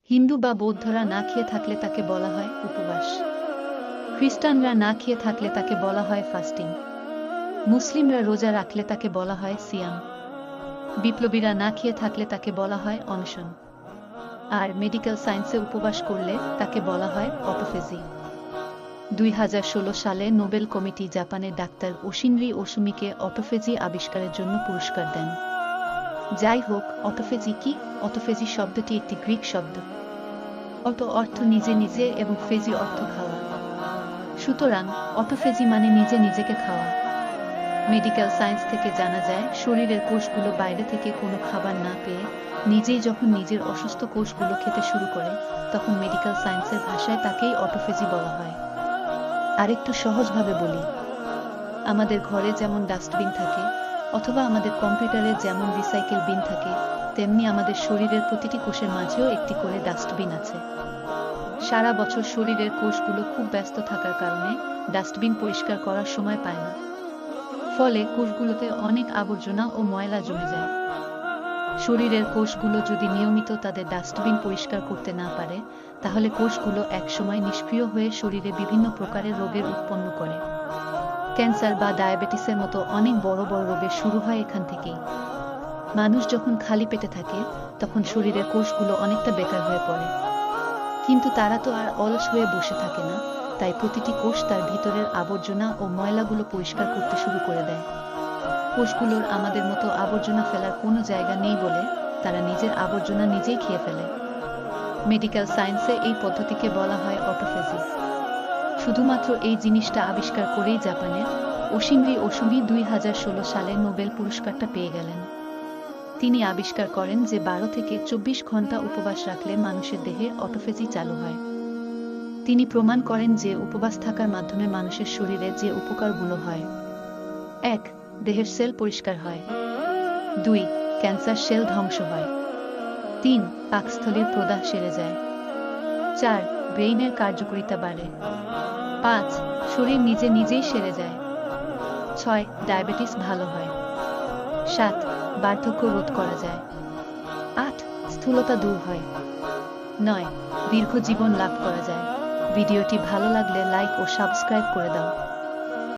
হিন্দু বা বৌদ্ধরা না খেয়ে থাকলে তাকে বলা হয় উপবাস। খ্রিস্টানরা না খেয়ে থাকলে তাকে বলা হয় ফাস্টিং। মুসলিমরা রোজা রাখলে তাকে বলা হয় সিয়াম। বিপ্লবীরা না খেয়ে থাকলে তাকে বলা হয় অনশন। আর মেডিকেল সায়েন্সে উপবাস করলে তাকে বলা হয় অটোফেজি। 2016 সালে নোবেল কমিটি জাপানের ডাক্তার ওশিনরি ওসুমিকে অটোফেজি আবিষ্কারের জন্য পুরস্কার দেন। যাই হোক, অটোফেজি কি? অটোফেজি শব্দটি একটি গ্রিক শব্দ। অটো অর্থ নিজে নিজে এবং ফেজি অর্থ খাওয়া। সুতরাং অটোফেজি মানে নিজে নিজেকে খাওয়া। মেডিকেল সায়েন্স থেকে জানা যায়, শরীরের কোষগুলো বাইরে থেকে কোনো খাবার না পেয়ে নিজেই যখন নিজের অসুস্থ কোষগুলো খেতে শুরু করে, তখন মেডিকেল সায়েন্সের ভাষায় তাকেই অটোফেজি বলা হয়। আরেকটু সহজভাবে বলি, আমাদের ঘরে যেমন ডাস্টবিন থাকে অথবা আমাদের কম্পিউটারে যেমন রিসাইকেল বিন থাকে, তেমনি আমাদের শরীরের প্রতিটি কোষের মাঝেও একটি করে ডাস্টবিন আছে। সারা বছর শরীরের কোষগুলো খুব ব্যস্ত থাকার কারণে ডাস্টবিন পরিষ্কার করার সময় পায় না। ফলে কোষগুলোতে অনেক আবর্জনা ও ময়লা জমে যায়। শরীরের কোষগুলো যদি নিয়মিত তাদের ডাস্টবিন পরিষ্কার করতে না পারে, তাহলে কোষগুলো একসময় নিষ্ক্রিয় হয়ে শরীরে বিভিন্ন প্রকারের রোগের উৎপন্ন করে। ক্যান্সার বা ডায়াবেটিসের মতো অনেক বড় বড় রোগের শুরু হয় এখান থেকেই। মানুষ যখন খালি পেটে থাকে, তখন শরীরের কোষগুলো অনেকটা বেকার হয়ে পড়ে। কিন্তু তারা তো আর অলস হয়ে বসে থাকে না, তাই প্রতিটি কোষ তার ভিতরের আবর্জনা ও ময়লাগুলো পরিষ্কার করতে শুরু করে দেয়। কোষগুলোর আমাদের মতো আবর্জনা ফেলার কোনো জায়গা নেই বলে তারা নিজের আবর্জনা নিজেই খেয়ে ফেলে। মেডিকেল সায়েন্সে এই পদ্ধতিকে বলা হয় অটোফেজি। শুধুমাত্র এই জিনিসটা আবিষ্কার করেই জাপানের ওশিনরি ওসুমি 2016 সালে নোবেল পুরস্কারটা পেয়ে গেলেন। তিনি আবিষ্কার করেন যে 12 থেকে 24 ঘন্টা উপবাস রাখলে মানুষের দেহে অটোফেজি চালু হয়। তিনি প্রমাণ করেন যে উপবাস থাকার মাধ্যমে মানুষের শরীরে যে উপকারগুলো হয়: 1. দেহের সেল পরিষ্কার হয়। 2. ক্যান্সার সেল ধ্বংস হয়। 3. পাকস্থলীর প্রদাহ সেরে যায়। 4. ব্রেইনের কার্যকারিতা বাড়ে। 5. শরীর নিজে নিজেই সেরে যায়। 6. ডায়াবেটিস ভালো হয়। 7. বার্ধক্য রোধ করা যায়। 8. স্থূলতা দূর হয়। 9. দীর্ঘ জীবন লাভ করা যায়। ভিডিওটি ভালো লাগলে লাইক ও সাবস্ক্রাইব করে দাও।